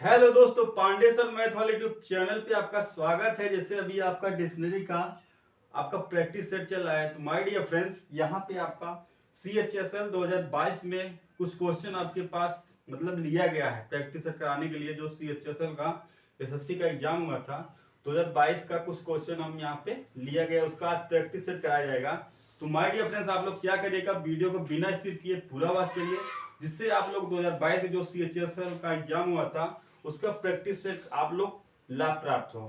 Hello दोस्तों, Pandey sir math वाले YouTube channel पे आपका स्वागत है। जैसे अभी आपका डिक्शनरी का आपका प्रैक्टिस सेट चल रहा है, तो माय डियर फ्रेंड्स, यहाँ पे आपका CHSL 2022 में कुछ क्वेश्चन आपके पास मतलब लिया गया है प्रैक्टिस सेट कराने के लिए। जो CHSL का SSC का एग्जाम हुआ था 2022 का, कुछ क्वेश्चन हम यहाँ पे लिया गया, उसका आज प्रैक्टिस सेट कराया जाएगा। तो माय डियर फ्रेंड्स, आप लोग क्या करिएगा, वीडियो को बिना स्किप किए पूरा वॉच करिए, जिससे आप लोग 2022 में जो CHSL का एग्जाम हुआ था उसका प्रैक्टिस से आप लोग लाभ प्राप्त हो।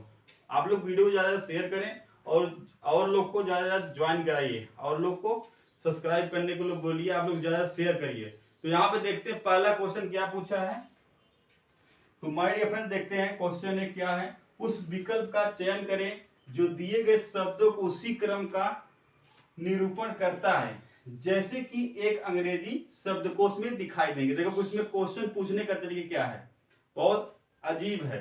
आप लोग वीडियो को ज्यादा शेयर करें और लोग को ज्यादा ज्वाइन कराइए और लोग को सब्सक्राइब करने को लोग बोलिए, आप लोग ज्यादा शेयर करिए। तो यहाँ पे देखते हैं पहला क्वेश्चन क्या पूछा है। तो माय डियर फ्रेंड्स, देखते हैं क्वेश्चन है क्या है। उस विकल्प का चयन करें जो दिए गए शब्दों को उसी क्रम का निरूपण करता है जैसे कि एक अंग्रेजी शब्दकोश में दिखाई देंगे। देखो इसमें क्वेश्चन पूछने का तरीका क्या है, बहुत अजीब है।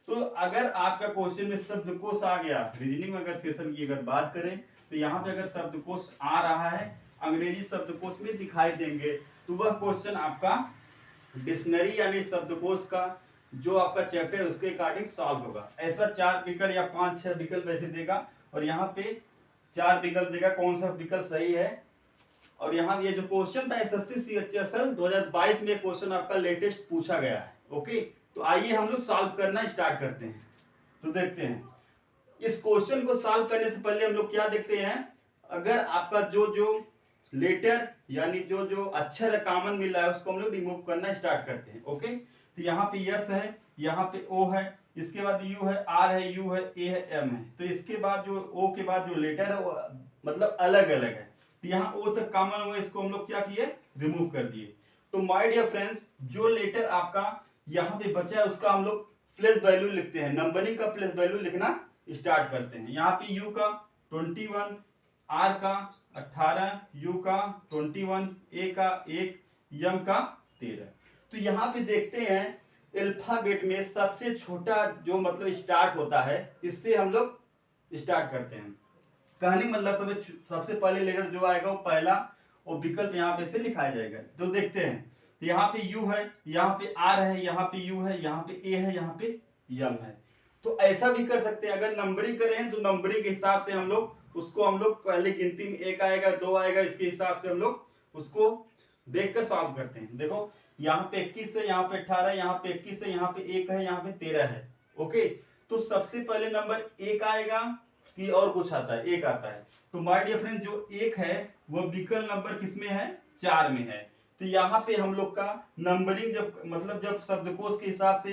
तो अगर आपका क्वेश्चन में शब्दकोश आ गया, रीजनिंग में अगर सेशन की अगर बात करें तो यहाँ पे अगर शब्दकोश आ रहा है अंग्रेजी शब्दकोश में दिखाई देंगे, तो वह क्वेश्चन आपका डिक्शनरी यानी शब्दकोश का जो आपका चैप्टर है उसके अकॉर्डिंग सॉल्व होगा। ऐसा 4 विकल्प या 5-6 विकल्प ऐसे देगा और यहाँ पे 4 विकल्प देगा, कौन सा विकल्प सही है। और यहाँ ये जो क्वेश्चन था SSC CHSL 2022 में क्वेश्चन आपका लेटेस्ट पूछा गया है। ओके, तो आइए हम लोग सॉल्व करना स्टार्ट करते हैं। तो देखते हैं इस क्वेश्चन को सॉल्व करने से पहले हम लोग क्या देखते हैं, अगर आपका जो जो लेटर यानी जो जो अक्षर कॉमन मिल रहा है उसको हम लोग रिमूव करना स्टार्ट करते हैं। ओके, तो यहाँ पे यस है, यहाँ पे ओ है, इसके बाद यू है, आर है, यू है, ए है, एम है। तो इसके बाद जो ओ के बाद जो लेटर है वो मतलब अलग अलग है, तो यहाँ ओ तक कॉमन हुआ, इसको हम लोग क्या किए, रिमूव कर दिए। तो माय डियर फ्रेंड्स, जो लेटर आपका यहाँ पे बचा है उसका हम लोग प्लेस वैल्यू लिखते हैं, नंबरिंग का प्लेस वैल्यू लिखना स्टार्ट करते हैं। यहाँ पे यू का 21, आर का 18, यू का 21, ए का 1, यम का 13। तो यहाँ पे देखते हैं अल्फाबेट में सबसे छोटा जो मतलब स्टार्ट होता है, इससे हम लोग स्टार्ट करते हैं। कहने मतलब सबसे पहले लेटर जो आएगा वो पहला और विकल्प यहाँ पे से लिखाया जाएगा। तो देखते हैं, तो यहाँ पे यू है, यहाँ पे आर है, यहाँ पे यू है, यहाँ पे ए है, यहाँ पे यम है। तो ऐसा भी कर सकते हैं, अगर नंबरिंग करें तो नंबरिंग के हिसाब से हम लोग पहले गिनती में 1 आएगा 2 आएगा, इसके हिसाब से हम लोग उसको देखकर सॉल्व करते हैं। देखो यहाँ पे 21 है, यहाँ पे 18, यहाँ पे 21 है, यहाँ पे 1 है, यहाँ पे 13 है। ओके, तो सबसे पहले नंबर 1 आएगा कि और कुछ आता है, 1 आता है। तो माय डियर फ्रेंड, जो 1 है वो विकल्प नंबर किसमें है, 4 में है। तो यहाँ पे हम लोग का नंबरिंग जब शब्दकोश के हिसाब से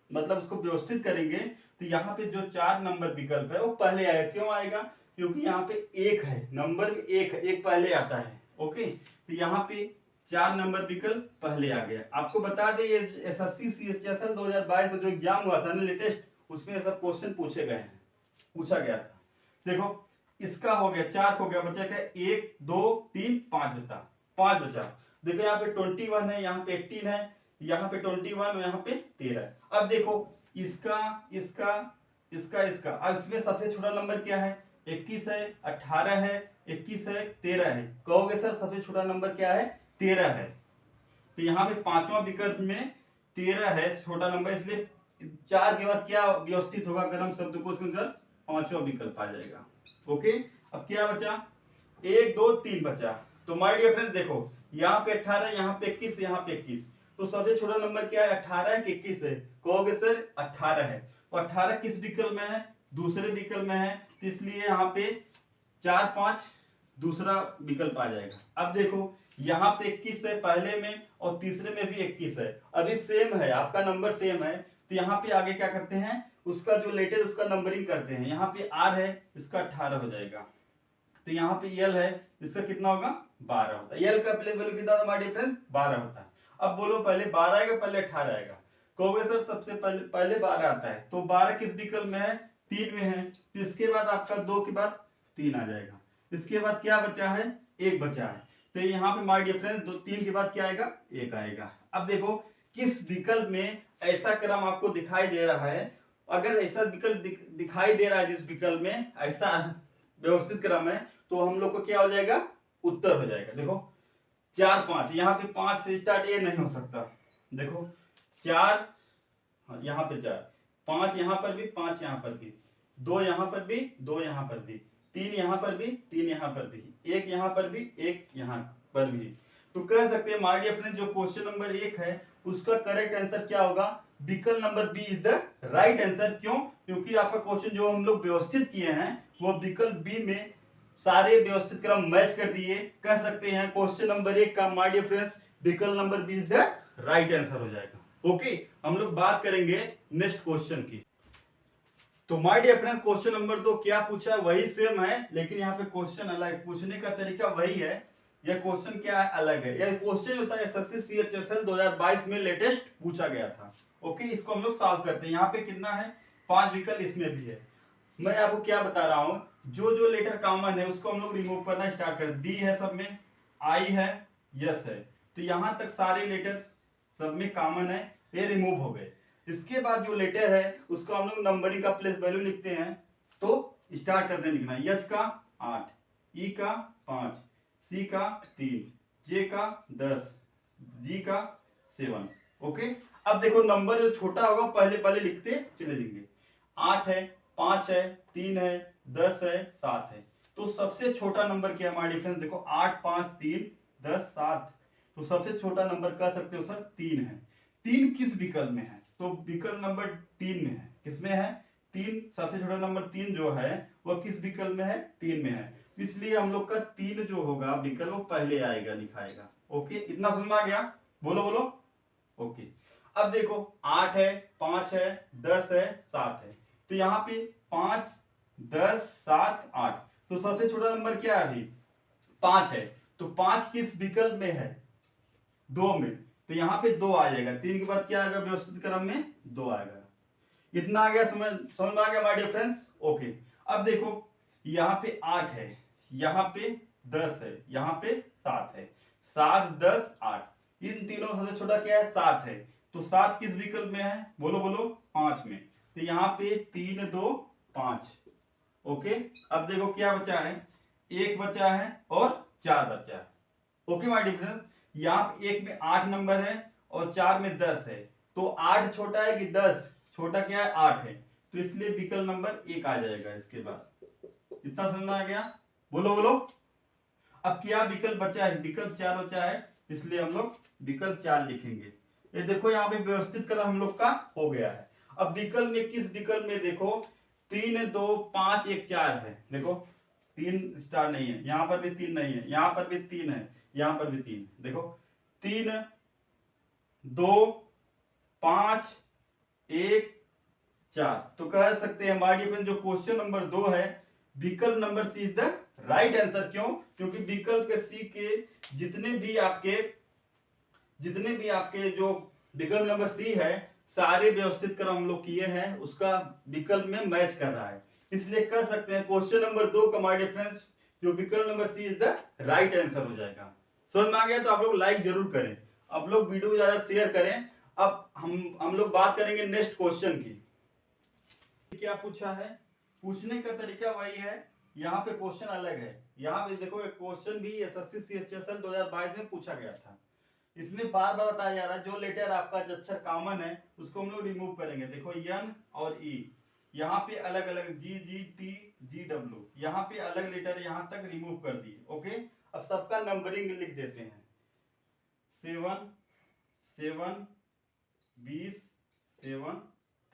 मतलब उसको व्यवस्थित करेंगे, तो यहाँ पे जो 4 नंबर विकल्प है वो पहले आएगा। क्यों आएगा, क्योंकि यहाँ पे 1 है, नंबर में 1 है, 1 पहले आता है। ओके, तो यहाँ पे 4 नंबर विकल्प पहले आ गया। आपको बता दें ये SSC CHSL 2022 में जो एग्जाम हुआ था ना लेटेस्ट, उसमें सब क्वेश्चन पूछा गया था। देखो इसका हो गया 4 हो गया, बचा क्या 1 2 3 5 बचा, 5 बचा। देखो यहाँ पे 21 है, यहाँ पे 18 है, यहाँ पे 21 और यहाँ पे 13 है। अब देखो इसका इसका इसका इसका, अब इसमें सबसे छोटा नंबर क्या है, 21 है, 18 है, 21 है, 13 है। कहोगे सर सबसे छोटा नंबर क्या है, 13 है। तो यहाँ पे पांचवा विकल्प में 13 है छोटा नंबर, इसलिए 4 के बाद क्या व्यवस्थित होगा, अगर हम शब्दकोश में पांचवा विकल्प आ जाएगा। ओके, अब क्या बचा, 1 2 3 बचा। तो माय डियर फ्रेंड्स देखो यहाँ पे 18, यहाँ पे 21, यहाँ पे 21, तो सबसे छोटा नंबर क्या है, 18 है कि 21 है। कहोगे सर 18 है, और 18 किस विकल्प में है, दूसरे विकल्प में है, तो इसलिए यहाँ पे 4 5 दूसरा विकल्प आ जाएगा। अब देखो यहाँ पे 21 है पहले में और तीसरे में भी 21 है, अभी सेम है, आपका नंबर सेम है। तो यहाँ पे आगे क्या करते हैं, उसका जो लेटर उसका नंबरिंग करते हैं। यहाँ पे आर है, इसका 18 हो जाएगा। तो यहाँ पे यल है, इसका कितना होगा, 12 होता है। यल का प्लेस वैल्यू कितना होता है, 12 होता है। अब बोलो पहले 12 आएगा पहले 18 आएगा। कहोगे सर सबसे पहले 12 आता है, तो 12 किस विकल्प में है, 3 में है। तो इसके बाद आपका 2 के बाद 3 आ जाएगा। इसके बाद क्या बचा है, 1 बचा है। तो यहाँ पे माय डियर फ्रेंड्स 3 के बाद क्या आएगा, 1 आएगा। अब देखो किस विकल्प में ऐसा क्रम आपको दिखाई दे रहा है, अगर ऐसा विकल्प दिखाई दे रहा है, जिस विकल्प में ऐसा व्यवस्थित क्रम है, तो हम लोग को क्या हो जाएगा, उत्तर हो जाएगा। देखो 4 5, यहाँ पे 5 से स्टार्ट ये नहीं हो सकता। देखो 4 हाँ, यहाँ पे 4, 5 यहाँ पर भी, 5 यहाँ पर भी, 2 यहाँ पर भी, 2 यहाँ पर भी, 3 यहाँ पर भी, 3 यहाँ पर भी, 1 यहाँ पर भी, 1 यहाँ पर भी। तो कह सकते हैं माय डियर फ्रेंड्स, जो क्वेश्चन नंबर 1 है उसका करेक्ट आंसर क्या होगा? विकल्प number B is the right answer. क्यों? क्योंकि आपका क्वेश्चन जो हम लोग व्यवस्थित किए हैं वो विकल्प बी में सारे व्यवस्थित क्रम मैच कर दिए। कह सकते हैं क्वेश्चन नंबर 1 का माय डियर फ्रेंड्स विकल्प number B is the right answer हो जाएगा। ओके, हम लोग बात करेंगे नेक्स्ट क्वेश्चन की। तो my dear friends, question number 2 क्या पूछा वही सेम है, लेकिन यहाँ पे क्वेश्चन अलग, पूछने का तरीका वही है। यह क्वेश्चन क्या है? अलग है। यह क्वेश्चन होता है एसएससी सीएचएसएल 2022 में लेटेस्ट पूछा गया था। ओके, इसको हम लोग सॉल्व करते हैं। यहाँ पे कितना है? 5 विकल्प इसमें भी है। मैं आपको क्या बता रहा हूँ, जो जो लेटर कॉमन है उसको हम लोग रिमूव करना स्टार्ट कर। डी है सब में, आई है, यस है, तो यहां तक सारे लेटर्स सब में कॉमन है, ये रिमूव हो गए। इसके बाद जो लेटर है उसको हम लोग नंबरिंग का प्लेस वैल्यू लिखते हैं। तो स्टार्ट करते हैं लिखना। एच का 8, ई का 5, सी का 3, जे का 10, जी का 7। ओके, अब देखो नंबर जो छोटा होगा पहले पहले लिखते चले जाएंगे। 8 है, 5 है, 3 है, 10 है, 7 है। तो सबसे छोटा नंबर क्या है हमारा डिफरेंस? देखो 8, 5, 3, 10, 7। तो सबसे छोटा नंबर कह सकते हो सर 3 है। 3 किस विकल्प में है? तो विकल्प नंबर 3 में है। किसमें है? 3, सबसे छोटा नंबर 3 जो है वह किस विकल्प में है? 3 में है। इसलिए हम लोग का 3 जो होगा विकल्प वो पहले आएगा, दिखाएगा। ओके, इतना समझ में आ गया? बोलो बोलो। ओके, अब देखो 8 है, 5 है, 10 है, 7 है। तो यहाँ पे 5, 10, 7, 8। तो सबसे छोटा नंबर क्या है? अभी 5 है। तो 5 किस विकल्प में है? 2 में। तो यहाँ पे 2 आ जाएगा। 3 के बाद क्या आएगा? व्यवस्थित क्रम में 2 आएगा। इतना आ गया? समझ में आ गया माय डियर फ्रेंड्स? ओके, अब देखो यहाँ पे 8 है, यहाँ पे 10 है, यहाँ पे 7 है। 7, 10, 8। इन तीनों सबसे छोटा क्या है? 7 है। तो 7 किस विकल्प में है? बोलो बोलो। 5 में। तो यहाँ पे 3, 2, 5। ओके, अब देखो क्या बचा है? 1 बचा है और 4 बचा है। ओके माय डियर फ्रेंड्स, यहाँ पे 1 में 8 नंबर है और 4 में 10 है। तो 8 छोटा है कि 10? छोटा क्या है? 8 है। तो इसलिए विकल्प नंबर 1 आ जाएगा इसके बाद। इतना समझ में आ गया? बोलो बोलो। अब क्या विकल्प बचा है? विकल्प 4 बचा है, इसलिए हम लोग विकल्प 4 लिखेंगे। ये देखो यहाँ पे व्यवस्थित क्रम हम लोग का हो गया है। अब विकल्प में, किस विकल्प में? देखो 3, 2, 5, 1, 4 है। देखो 3 स्टार नहीं है, यहाँ पर भी 3 नहीं है, यहाँ पर भी 3 है, यहाँ पर भी 3। देखो 3, 2, 5, 1, 4। तो कह सकते हैं हमारे डिफरेंस जो क्वेश्चन नंबर 2 है विकल्प number C is the right answer. क्यों? क्योंकि विकल्प के सी के जितने भी आपके जो विकल्प नंबर सी है सारे व्यवस्थित क्रम हम लोग किए हैं, उसका विकल्प में मैच कर रहा है। इसलिए कह सकते हैं क्वेश्चन नंबर 2 का हमारे डिफरेंस जो विकल्प number C is the right answer हो जाएगा। समझ में आ गया? तो आप लोग लाइक जरूर करें, आप लोग वीडियो को ज्यादा शेयर करें। अब हम लोग बात करेंगे नेक्स्ट क्वेश्चन की। क्या पूछा है? पूछने का तरीका वही है, यहाँ पे क्वेश्चन अलग है। यहाँ पे देखो एक क्वेश्चन भी एसएससी सीएचएसएल 2022 में पूछा गया था। इसमें बार बार बताया जा रहा है जो लेटर आपका अक्षर कॉमन है उसको हम लोग रिमूव करेंगे। देखो एन और ई, यहाँ पे अलग अलग जी, जी, टी, जी, डब्ल्यू, यहाँ पे अलग लेटर यहाँ तक रिमूव कर दिए। ओके, अब सबका नंबरिंग लिख देते हैं। 7, 7, 20, 7,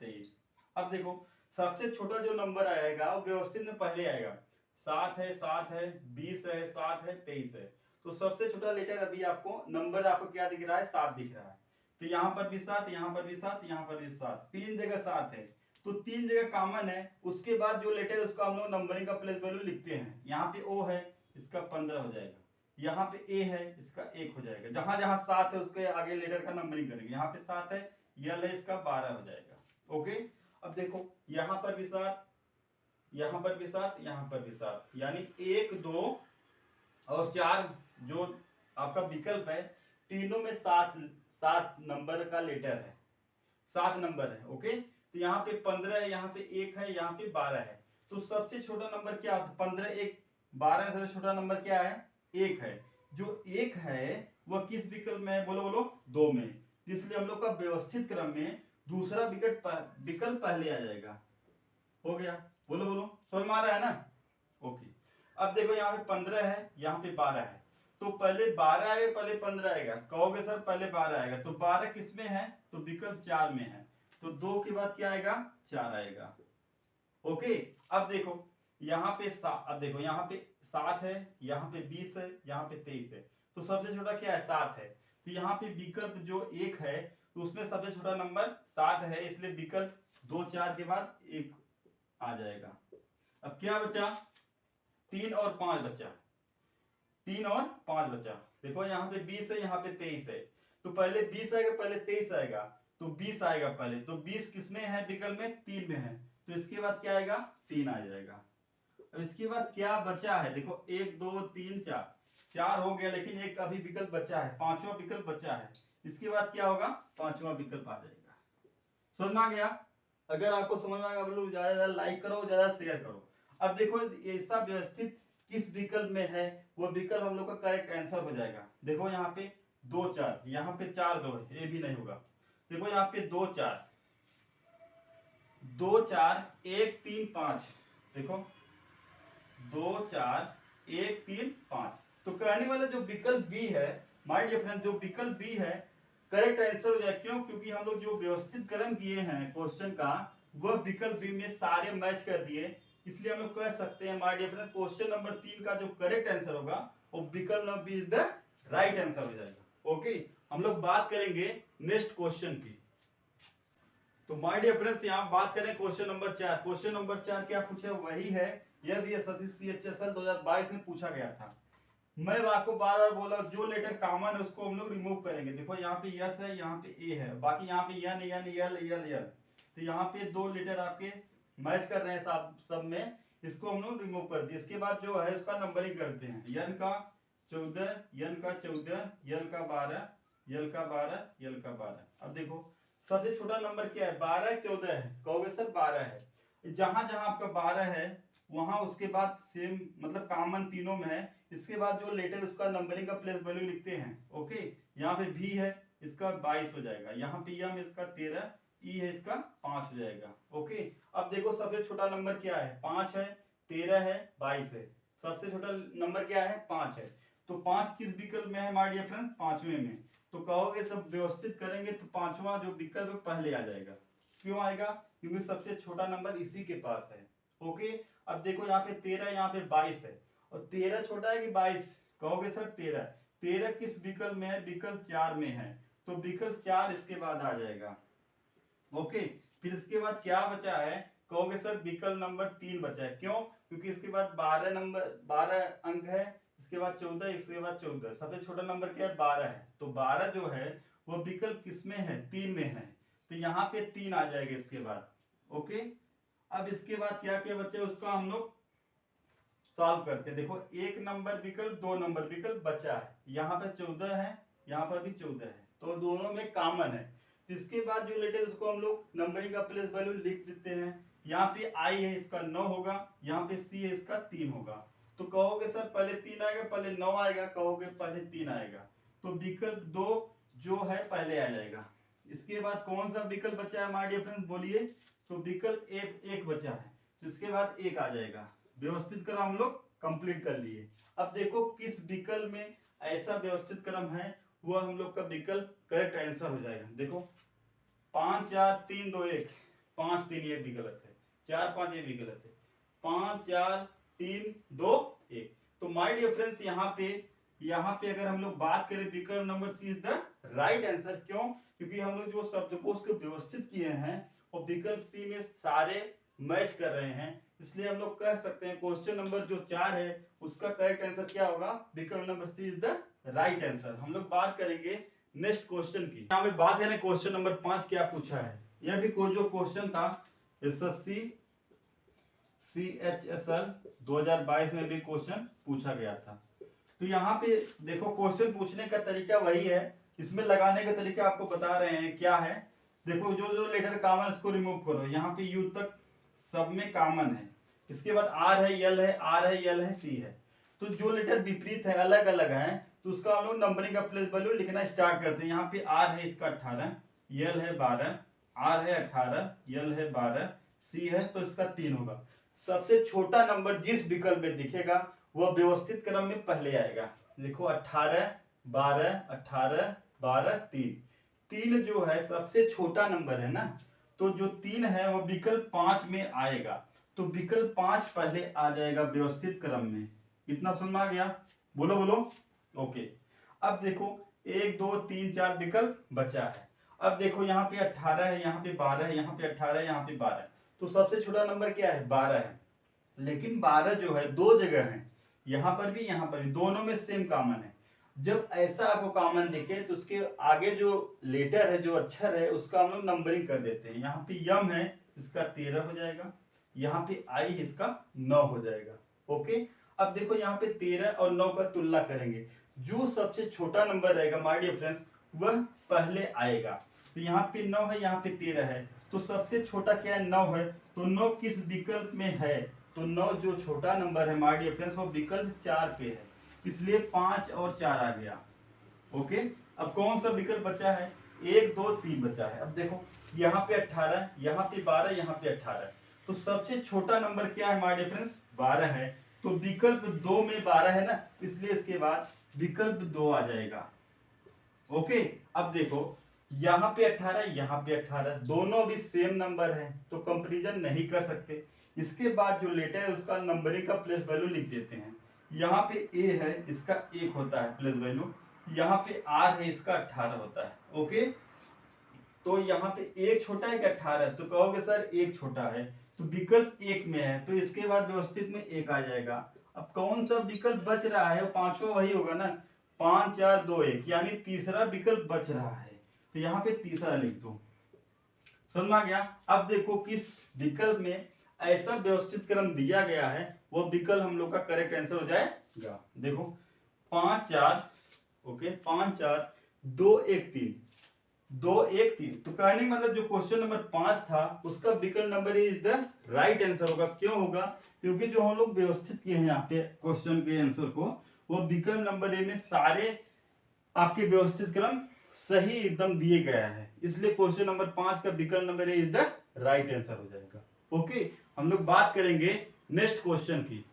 23। अब देखो सबसे छोटा जो नंबर आएगा वो व्यवस्थित में पहले आएगा। 7 है, 7 है, 20 है, 7 है, 23 है। तो सबसे छोटा लेटर अभी आपको नंबर आपको क्या दिख रहा है? 7 दिख रहा है। तो यहाँ पर भी 7, यहाँ पर भी 7, यहाँ पर भी 7, 3 जगह 7 है। तो 3 जगह कॉमन है। उसके बाद जो लेटर है उसका हम लोग नंबरिंग का प्लेस वैल्यू लिखते हैं। यहाँ पे ओ है, इसका 15 हो जाएगा। यहाँ पे ए है, इसका 1 हो जाएगा। जहां जहां 7 है उसके आगे लेटर का नंबरिंग करेंगे। यहाँ पे 7 है, यल है, इसका 12 हो जाएगा। ओके, अब देखो यहाँ पर भी 7, यहाँ पर भी 7, यहाँ पर भी 7, यानी 1, 2 और 4 जो आपका विकल्प है तीनों में 7 नंबर का लेटर है, 7 नंबर है। ओके, तो यहाँ पे 15 है, यहाँ पे 1 है, यहाँ पे 12 है। तो सबसे छोटा नंबर क्या होता है? 15, 1, 12 सबसे छोटा नंबर क्या है? 1 है। जो 1 है वह किस विकल्प में है? बोलो बोलो। 2 में। इसलिए हम लोग का व्यवस्थित क्रम में दूसरा विकल्प पहले आ जाएगा। हो गया, बोलो बोलो, समझ में आ रहा है ना? ओके। अब देखो यहाँ पे 15 है, यहाँ पे 12 है, तो पहले 12 आएगा पहले 15 आएगा? कहोगे सर पहले 12 आएगा, तो 12 किस में है? तो विकल्प 4 में है, तो 2 के बाद क्या आएगा? 4 आएगा। ओके। अब देखो यहाँ पे अब देखो यहाँ पे 7 है, यहाँ पे 20 है, यहाँ पे 23 है, तो सबसे छोटा क्या है? 7 है। तो यहाँ पे विकल्प जो 1 है तो उसमें सबसे छोटा नंबर 7 है, इसलिए विकल्प 2 4 के बाद 1 आ जाएगा। अब क्या बचा? 3 और 5 बचा, 3 और 5 बचा। देखो यहाँ पे 20 है, यहाँ पे 23 है, तो पहले 20 आएगा पहले 23 आएगा, तो 20 आएगा पहले, तो 20 किसमें है? विकल्प में 3 में है, तो इसके बाद क्या आएगा? 3 आ जाएगा। अब इसके बाद क्या बचा है? देखो 1 2 3 4, 4 हो गया, लेकिन एक अभी विकल्प बचा है, पांचवा विकल्प बचा है। इसके बाद क्या होगा? पांचवा विकल्प आ जाएगा। समझ में आ गया? अगर आपको समझ में आ गया लोग ज्यादा लाइक करो, ज्यादा शेयर करो। अब देखो ऐसा व्यवस्थित किस विकल्प में है, वो विकल्प हम लोग का करेक्ट आंसर हो जाएगा। देखो यहाँ पे 2 4, यहाँ पे 4 2 है, ये भी नहीं होगा। देखो यहाँ पे 2 4 2 4 1 3 5, देखो 2 4 1 3 5, तो कहने वाला जो विकल्प बी है माय डियर फ्रेंड, जो विकल्प बी है करेक्ट आंसर हो जाए। क्यों? क्योंकि हम लोग जो व्यवस्थित क्रम किए हैं क्वेश्चन का, वह विकल्प बी में सारे मैच कर दिए, इसलिए हम लोग कह सकते हैं my dear friend question number 3 का जो करेक्ट आंसर होगा वो विकल्प number B is the right answer हो जाएगा। ओके, हम लोग बात करेंगे नेक्स्ट क्वेश्चन की। तो माय डियर फ्रेंड्स यहाँ बात करें क्वेश्चन नंबर 4। क्वेश्चन नंबर 4 क्या पूछे? वही है, यह भी एसएससी सीएचएसएल 2022 में पूछा गया था। मैं आपको बार बार बोला जो लेटर कॉमन है उसको हम लोग रिमूव करेंगे। देखो यहाँ पे यस है, यहाँ पे ए है, बाकी यहाँ पे यन यन यल यल यल, तो यहाँ पे 2 लेटर आपके मैच कर रहे हैं सब में, इसको हम लोग रिमूव कर दिए। इसके बाद जो है उसका नंबरिंग करते हैं, यन का 14, यन का 14, यल का 12, यल का 12, यल का 12। अब देखो सबसे छोटा नंबर क्या है? 12 14 है, कहोगे सर 12 है। जहां जहां आपका 12 है वहां उसके बाद सेम मतलब कॉमन तीनों में है, इसके बाद जो लेटर उसका नंबरिंग का प्लेस वैल्यू लिखते हैं। ओके, यहाँ पे भी है, इसका 22 हो जाएगा, यहाँ पे यम इसका 13, ई है इसका 5 हो जाएगा। ओके, अब देखो सबसे छोटा नंबर क्या है? 5 है, 13 है, 22 है, सबसे छोटा नंबर क्या है? 5 है। तो 5 किस विकल्प में है माय डियर फ्रेंड्स? पांचवें में। तो कहोगे सब व्यवस्थित करेंगे तो पांचवा जो विकल्प पहले आ जाएगा। क्यों आएगा? क्योंकि सबसे छोटा नंबर इसी के पास है। ओके, अब देखो यहाँ पे 13, यहाँ पे 22 है, और 13 छोटा है कि 22? कहोगे सर 13, 13 किस विकल्प में है? विकल्प 4 में है, तो विकल्प 4 इसके बाद आ जाएगा। ओके, फिर इसके बाद क्या बचा है? कहोगे सर विकल्प नंबर 3 बचा है। क्यों? क्योंकि इसके बाद 12 अंक है, इसके बाद 14, इसके बाद 14, सबसे छोटा नंबर क्या है? 12 है, तो 12 जो है वो विकल्प किस में है? 3 में है, तो यहाँ पे 3 आ जाएगा इसके बाद। ओके, अब इसके बाद क्या क्या बचे उसका हम लोग सॉल्व करते हैं। देखो एक नंबर विकल्प, 2 नंबर विकल्प बचा है, यहाँ पे 14 है, यहाँ पर भी 14 है, तो दोनों में कॉमन है। इसके बाद जो लेटर उसको हम लोग नंबरिंग का प्लेस वैल्यू लिख देते हैं। यहाँ पे आई है इसका 9 होगा, यहाँ पे सी है इसका 3 होगा। तो कहोगे सर पहले 3 आएगा पहले 9 आएगा? कहोगे पहले 3 आएगा, तो विकल्प 2 जो है पहले आ जाएगा। इसके बाद कौन सा विकल्प बचा है हमारे फ्रेंड्स? बोलिए। तो विकल्प एक बचा है, इसके बाद 1 आ जाएगा। व्यवस्थित क्रम हम लोग कंप्लीट कर लिए। अब देखो किस विकल्प में ऐसा व्यवस्थित क्रम है, वह हम लोग का विकल्प करेक्ट आंसर हो जाएगा। देखो 5 4 3 2 1, 5 3 ये भी गलत है, 4 5 ये भी गलत है, 5 4 3 2 1। तो माय डियर फ्रेंड्स यहाँ पे अगर हम लोग बात करें विकल्प number C is the right answer. क्यों? क्योंकि हम लोग जो शब्दकोश को व्यवस्थित किए हैं और विकल्प सी में सारे मैच कर रहे हैं, इसलिए हम लोग कह सकते हैं क्वेश्चन नंबर जो 4 है उसका करेक्ट आंसर क्या होगा? विकल्प number C is the right answer. हम लोग बात करेंगे नेक्स्ट क्वेश्चन की। यहाँ पे बात करें क्वेश्चन नंबर 5 क्या पूछा है। यह भी जो क्वेश्चन था एसएससी सीएचएसएल 2022 में भी क्वेश्चन पूछा गया था। तो यहाँ पे देखो क्वेश्चन पूछने का तरीका वही है, इसमें लगाने का तरीका आपको बता रहे हैं क्या है। देखो जो जो लेटर कॉमन इसको रिमूव करो, यहाँ पे यू तक सब में कॉमन है, इसके बाद आर है, यल है, आर है, यल है, सी है। तो जो लेटर विपरीत है अलग अलग है तो उसका हम लोग नंबरिंग का प्लेस वैल्यू लिखना स्टार्ट करते हैं। यहाँ पे आर है इसका 18, यल है 12, आर है 18, यल है 12, सी है तो इसका 3 होगा। सबसे छोटा नंबर जिस विकल्प में दिखेगा वह व्यवस्थित क्रम में पहले आएगा। देखो 18, 12, 18, 12, 3। 3 जो है सबसे छोटा नंबर है ना, तो जो 3 है वो विकल्प 5 में आएगा, तो विकल्प 5 पहले आ जाएगा व्यवस्थित क्रम में। इतना समझ में आ गया? बोलो बोलो। ओके, अब देखो 1 2 3 4 विकल्प बचा है। अब देखो यहाँ पे 18 है, यहाँ पे 12 है, यहाँ पे 18 है, यहाँ पे 12 है, तो सबसे छोटा नंबर क्या है? 12 है। लेकिन 12 जो है दो जगह है, यहाँ पर भी यहाँ पर भी, दोनों में सेम कॉमन है। जब ऐसा आपको कॉमन दिखे तो उसके आगे जो लेटर है, जो अक्षर है, उसका हम लोग नंबरिंग कर देते हैं। यहाँ पे यम है, इसका 13 हो जाएगा, यहाँ पे आई है, इसका 9 हो जाएगा। ओके, अब देखो यहाँ पे 13 और 9 का तुलना करेंगे, जो सबसे छोटा नंबर रहेगा माय डियर फ्रेंड्स वह पहले आएगा। तो यहाँ पे 9 है, यहाँ पे 13 है, तो सबसे छोटा क्या है? 9 है। तो 9 किस विकल्प में है? तो 9 जो छोटा नंबर है माय डियर फ्रेंड्स वो विकल्प 4 पे है, इसलिए 5 और 4 आ गया। ओके, अब कौन सा विकल्प बचा है? 1 2 3 बचा है। अब देखो यहाँ पे 18, यहाँ पे 12, यहाँ पे 18, तो सबसे छोटा नंबर क्या है माय डियर फ्रेंड्स? 12 है। तो विकल्प 2 में 12 है ना, इसलिए इसके बाद विकल्प 2 आ जाएगा। ओके, अब देखो यहाँ पे 18, यहाँ पे 18, दोनों भी सेम नंबर है, तो कंपैरिजन नहीं कर सकते। इसके बाद जो लेटर है उसका नंबरिंग का प्लेस वैल्यू लिख देते हैं। यहाँ पे ए है, इसका 1 होता है प्लेस वैल्यू, यहाँ पे आर है, इसका 18 होता है। ओके, तो यहाँ पे एक छोटा है कि 18? तो कहोगे सर एक छोटा है, तो विकल्प 1 में है, तो इसके बाद व्यवस्थित में 1 आ जाएगा। अब कौन सा विकल्प बच रहा है? पांचवा वही होगा ना, 5 4 2 1, यानी तीसरा विकल्प बच रहा है, तो यहाँ पे तीसरा लिख दो। समझ में आ गया? अब देखो किस विकल्प में ऐसा व्यवस्थित क्रम दिया गया है वो विकल्प हम लोग का करेक्ट आंसर हो जाएगा। देखो 5 4, ओके 5 4 2 1 3, 2 1 3, तो कहने मतलब जो क्वेश्चन नंबर 5 था उसका विकल्प number is the right answer होगा। क्यों होगा? क्योंकि जो हम लोग व्यवस्थित किए हैं यहाँ पे क्वेश्चन के आंसर को, वो विकल्प नंबर ए में सारे आपके व्यवस्थित क्रम सही एकदम दिए गया है, इसलिए क्वेश्चन नंबर 5 का विकल्प number A is the right answer हो जाएगा। ओके, हम लोग बात करेंगे नेक्स्ट क्वेश्चन की।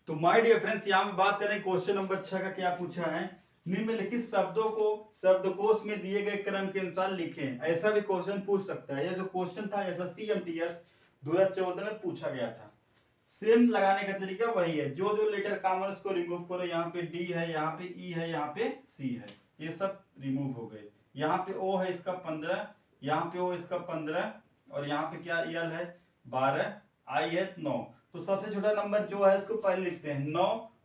तो माय डियर फ्रेंड्स यहाँ पे बात करें क्वेश्चन नंबर 6 का, क्या पूछा है? निम्नलिखित शब्दों को शब्दकोश में दिए गए क्रम के अनुसार लिखें। ऐसा भी क्वेश्चन पूछ सकता है। यह जो क्वेश्चन था एसएससी एमटीएस 2014 में पूछा गया था। सेम लगाने का तरीका वही है, जो जो लेटर कॉमन उसको रिमूव करो। यहाँ पे डी है, यहाँ पे ई है, यहाँ पे सी है, ये सब रिमूव हो गए। यहाँ पे ओ है, इसका 15, यहाँ पे ओ इसका 15, और यहाँ पे क्या एल है 12, आई है 9। तो सबसे छोटा नंबर जो है इसको पहले लिखते हैं, 9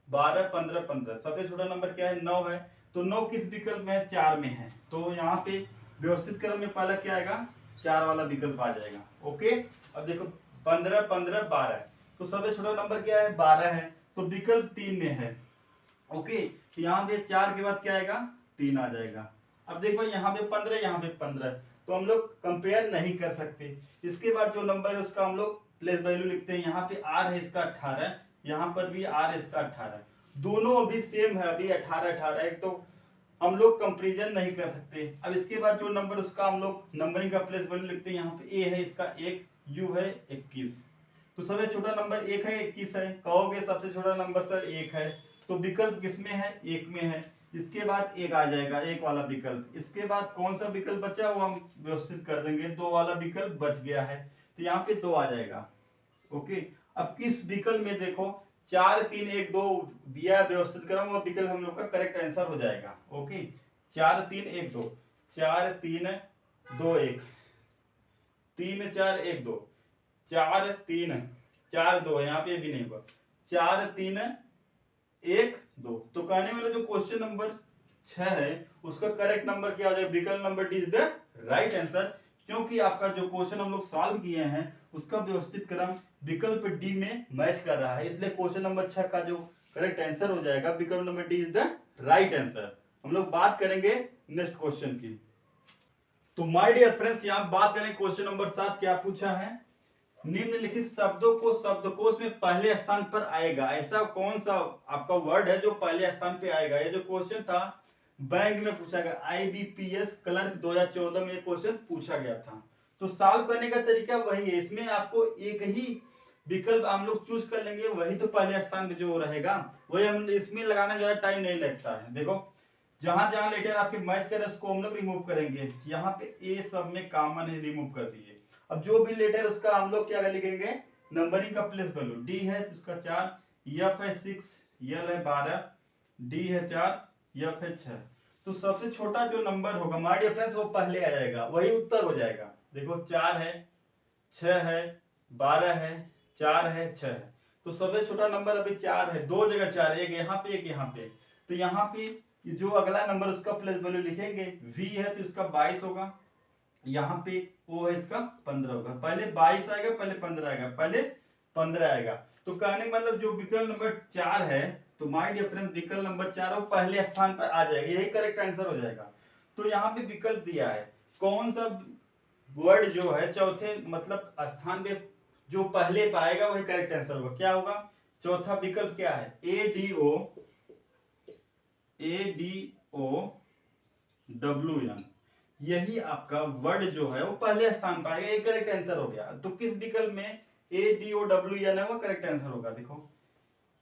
12 15 15। सबसे छोटा नंबर क्या है? 9 है। तो 9 किस विकल्प में है? 4 में है। तो यहाँ पे व्यवस्थित क्रम में पहला क्या आएगा? 4 वाला विकल्प आ जाएगा। ओके, अब देखो 15 15 12, तो सबसे छोटा नंबर क्या है? 12 है, तो विकल्प 3 में है। ओके, तो यहाँ पे 4 के बाद क्या आएगा? 3 आ जाएगा। अब देखो यहाँ पे 15, यहाँ पे 15, तो हम लोग कंपेयर नहीं कर सकते। इसके बाद जो नंबर है उसका हम लोग प्लेस वैल्यू लिखते हैं। यहाँ पे आर है, इसका 18, यहाँ पर भी आर है, इसका 18, दोनों अभी सेम है, अभी 18 18 है, तो हम लोग कंपेरिजन नहीं कर सकते। अब इसके बाद जो नंबर उसका हम लोग नंबरिंग का प्लेस वैल्यू लिखते हैं। यहाँ पे ए है, इसका 1, यू है 21, तो सबसे छोटा नंबर 1 है, 21 है। कहोगे सबसे छोटा नंबर सर 1 है, तो विकल्प किसमें है? 1 में है। इसके बाद 1 आ जाएगा, 1 वाला विकल्प। इसके बाद कौन सा विकल्प बचा वो हम व्यवस्थित कर देंगे, 2 वाला विकल्प बच गया है, तो यहाँ पे 2 आ जाएगा। ओके, अब किस विकल्प में देखो 4 3 1 2 दिया व्यवस्थित क्रम, वो विकल्प हम लोग का करेक्ट आंसर हो जाएगा। ओके, 4 3 1 2, 4 3 2 1, 3 4 1 2, 4 3 4 2, यहाँ पे भी नहीं हुआ, 4 3 1 2। तो कहने वाला जो क्वेश्चन नंबर 6 है उसका करेक्ट नंबर क्या हो जाएगा? विकल्प number D is the right answer, क्योंकि आपका जो क्वेश्चन हम लोग सॉल्व किए हैं उसका व्यवस्थित क्रम विकल्प डी में मैच कर रहा है, इसलिए क्वेश्चन नंबर 6 का जो करेक्ट आंसर हो जाएगा विकल्प number D is the right answer. हम लोग बात करेंगे नेक्स्ट क्वेश्चन की। तो माय डियर फ्रेंड्स यहाँ बात करें क्वेश्चन नंबर 7, क्या पूछा है? निम्नलिखित शब्दों को शब्दकोश में पहले स्थान पर आएगा। ऐसा कौन सा आपका वर्ड है जो पहले स्थान पे आएगा? ये जो क्वेश्चन था बैंक में पूछा गया, IBPS क्लर्क 2014 में क्वेश्चन पूछा गया था। तो सॉल्व करने का तरीका वही है, इसमें आपको एक ही विकल्प हम लोग चूज कर लेंगे, वही तो पहले स्थान पे जो रहेगा वही हम इसमें लगाना ज्यादा टाइम नहीं लगता है। देखो जहां जहां लेटर आपके मैच करे उसको हम लोग रिमूव करेंगे, यहाँ पे ए सब में कॉमन है, रिमूव कर दिए। अब जो भी लेटर उसका हम लोग क्या लिखेंगे, नंबरिंग का प्लेस वैल्यू, डी है तो उसका 4, एफ है 6, एल है 12, डी है 4, एफ है 6। तो सबसे छोटा जो नंबर होगा माय डियर फ्रेंड्स वो पहले आ जाएगा, वही उत्तर हो जाएगा। देखो 4 है, 6 है, 12 है, 4 है, 6 है। तो सबसे छोटा नंबर अभी 4 है, दो जगह 4, एक यहाँ पे एक यहाँ पे। तो यहाँ पे जो अगला नंबर उसका प्लेस वैल्यू लिखेंगे, v है तो इसका 22 होगा, यहाँ पे o है इसका 15 होगा। पहले 22 आएगा, पहले 15 आएगा, पहले 15 आएगा। तो कहने मतलब जो विकल्प नंबर 4 है, तो माय डियर फ्रेंड विकल्प नंबर 4 वो पहले स्थान पर आ जाएगा, यही करेक्ट आंसर हो जाएगा। तो यहाँ पे विकल्प दिया है, कौन सा वर्ड जो है चौथे मतलब स्थान पे जो पहले पाएगा वही करेक्ट आंसर होगा। क्या होगा चौथा विकल्प, क्या है, ADOWN, यही आपका वर्ड जो है वो पहले स्थान पाएगा, ये करेक्ट आंसर हो गया। तो किस विकल्प में ADOWN है वो करेक्ट आंसर होगा। देखो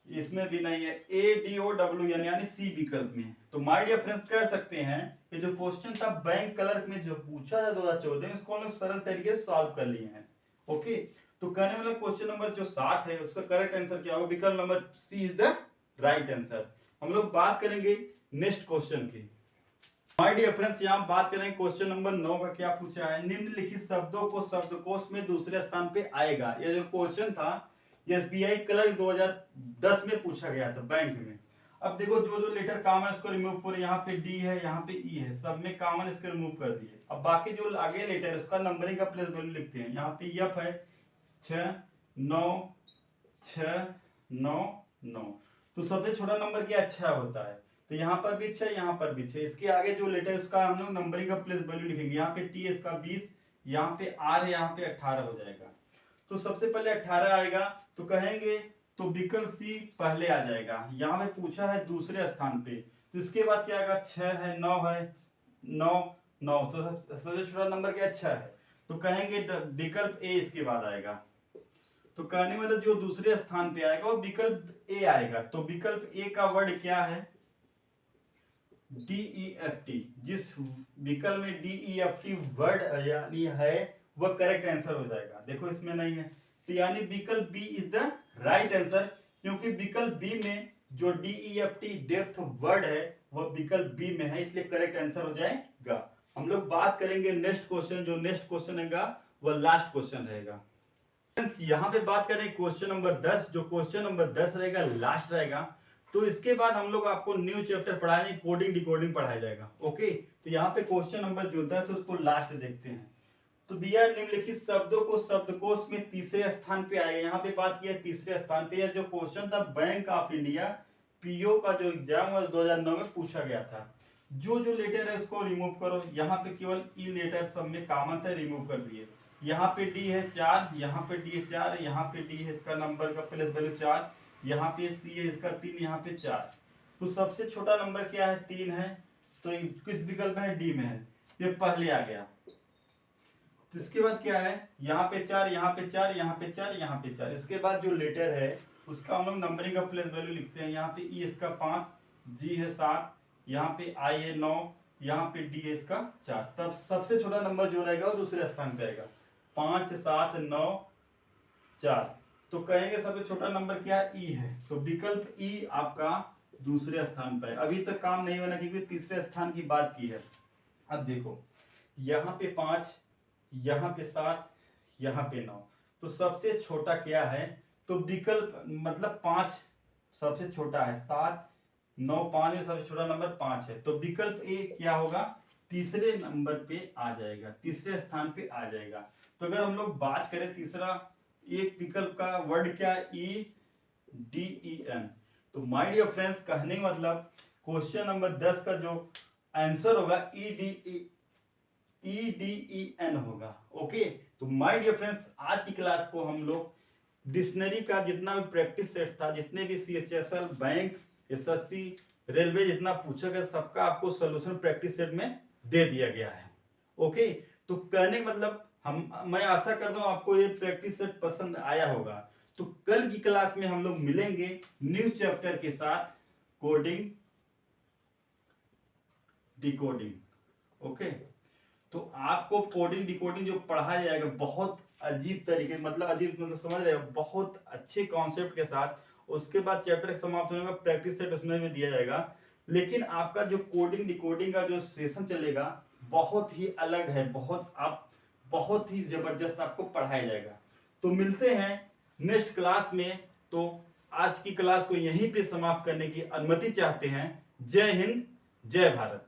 इसमें भी नहीं है, ADOWN यानी सी विकल्प में। तो माय डियर फ्रेंड्स कह सकते हैं कि जो क्वेश्चन था बैंक क्लर्क में जो पूछा था 2014 में, इसको हम लोग सरल तरीके से सॉल्व कर लिए हैं। ओके, तो कहने वाला क्वेश्चन नंबर जो 7 है उसका करेक्ट आंसर क्या होगा, विकल्प number C is the right answer. हम लोग बात करेंगे नेक्स्ट क्वेश्चन की। माय डियर फ्रेंड्स यहाँ बात करेंगे क्वेश्चन नंबर 9 का। क्या पूछा है, निम्नलिखित शब्दों को शब्दकोश में दूसरे स्थान पे आएगा। ये जो क्वेश्चन था SBI क्लर्क 2010 में पूछा गया था बैंक में। अब देखो जो जो लेटर कॉमन इसको रिमूव करो, यहाँ पे डी है, यहाँ पे ई है, सब में कॉमन इसको रिमूव कर दिए। अब बाकी जो आगे लेटर है उसका नंबरिंग का प्लेस वैल्यू लिखते हैं। यहाँ पे एफ है 6 9 6 9 9। तो सबसे छोटा नंबर क्या 6 होता है, तो यहाँ पर भी 6, यहाँ पर भी 6। इसके आगे जो लेटर उसका हम लोग नंबरिंग का प्लेस वैल्यू लिखेंगे। यहाँ पे टी इसका 20, यहाँ पे आर, यहाँ पे 18 हो जाएगा। तो सबसे पहले 18 आएगा, तो कहेंगे तो विकल्प सी पहले आ जाएगा। यहाँ पे पूछा है दूसरे स्थान पे, तो इसके बाद क्या आएगा, 6 है, 9 है, 9 9। तो सबसे छोटा नंबर क्या 6 है, तो कहेंगे विकल्प ए इसके बाद आएगा। तो कहने मतलब जो दूसरे स्थान पे आएगा वो विकल्प ए आएगा। तो विकल्प ए का वर्ड क्या है, DEFT। जिस विकल्प में DEFT वर्ड यानी है वह करेक्ट आंसर हो जाएगा। देखो इसमें नहीं है, तो यानी विकल्प B is the right answer, क्योंकि विकल्प बी में जो DEFT डेप्थ वर्ड है वह विकल्प बी में है, इसलिए करेक्ट आंसर हो जाएगा। हम लोग बात करेंगे नेक्स्ट क्वेश्चन, जो नेक्स्ट क्वेश्चन रहेगा वह लास्ट क्वेश्चन रहेगा। यहाँ पे बात करें क्वेश्चन नंबर 10, जो क्वेश्चन नंबर 10 रहेगा लास्ट रहेगा। तो इसके बाद हम लोग आपको न्यू चैप्टर पढ़ाएंगे, कोडिंग डिकोडिंग पढ़ाया जाएगा। ओके, तो यहाँ पे क्वेश्चन नंबर जो 10 है उसको लास्ट देखते हैं। तो दिया निम्नलिखित शब्दों को शब्दकोश में तीसरे स्थान पे आएगा। यहाँ पे बात किया तीसरे स्थान पे, जो क्वेश्चन था बैंक ऑफ इंडिया PO का जो एग्जाम हुआ 2009 में पूछा गया था। जो जो लेटर है उसको रिमूव करो। यहाँ पे केवल ई लेटर सब में कॉमन था, रिमूव कर दिए। यहाँ पे डी है 4, यहाँ पे डी है 4, यहाँ पे डी है इसका नंबर का प्लेस वैल्यू 4, यहाँ पे सी है इसका 3, यहाँ पे 4। तो सबसे छोटा नंबर क्या है 3 है, तो किस विकल्प में है, डी में है, ये पहले आ गया। तो इसके बाद क्या है, यहाँ पे 4, यहाँ पे 4, यहाँ पे 4, यहाँ पे 4। इसके बाद जो लेटर है उसका हम लोग नंबरिंग का प्लेस वैल्यू लिखते हैं। यहाँ पे ई इसका 5, जी है 7, यहाँ पे आई है 9, यहाँ पे डी है इसका 4। तब सबसे छोटा नंबर जो रहेगा वो दूसरे स्थान पे आएगा, 5 7 9 4। तो कहेंगे सबसे छोटा नंबर क्या ई है, तो विकल्प ई आपका दूसरे स्थान पर है। अभी तक काम नहीं होना क्योंकि तीसरे स्थान की बात की है। अब देखो यहाँ पे 5, यहाँ पे 7, यहाँ पे 9। तो सबसे छोटा क्या है, तो विकल्प मतलब 5 सबसे छोटा है, 7 9 5 में सबसे छोटा नंबर 5 है। तो विकल्प ए क्या होगा, तीसरे नंबर पे आ जाएगा, तीसरे स्थान पे आ जाएगा। तो अगर हम लोग बात करें तीसरा एक विकल्प का वर्ड क्या, EDEN। तो माय डियर फ्रेंड्स कहने का मतलब क्वेश्चन नंबर 10 का जो आंसर होगा EDEN होगा। ओके, तो माय डियर फ्रेंड्स आज की क्लास को हम लोग डिक्शनरी का जितना भी प्रैक्टिस सेट था, जितने भी CHSL बैंक SSC रेलवे जितना पूछा गया सबका आपको सोल्यूशन प्रैक्टिस सेट में दे दिया गया है। ओके, तो कहने का मतलब मैं आशा करता हूं आपको ये प्रैक्टिस सेट पसंद आया होगा। तो कल की क्लास में हम लोग मिलेंगे न्यू चैप्टर के साथ, कोडिंग डिकोडिंग। ओके, तो आपको कोडिंग डिकोडिंग जो पढ़ाया जाएगा बहुत अजीब तरीके, मतलब अजीब मतलब समझ रहे हो, बहुत अच्छे कॉन्सेप्ट के साथ। उसके बाद चैप्टर समाप्त होने का प्रैक्टिस सेट उसमें भी दिया जाएगा। लेकिन आपका जो कोडिंग डिकोडिंग का जो सेशन चलेगा बहुत ही अलग है, बहुत ही जबरदस्त आपको पढ़ाया जाएगा। तो मिलते हैं नेक्स्ट क्लास में। तो आज की क्लास को यहीं पे समाप्त करने की अनुमति चाहते हैं। जय हिंद, जय भारत।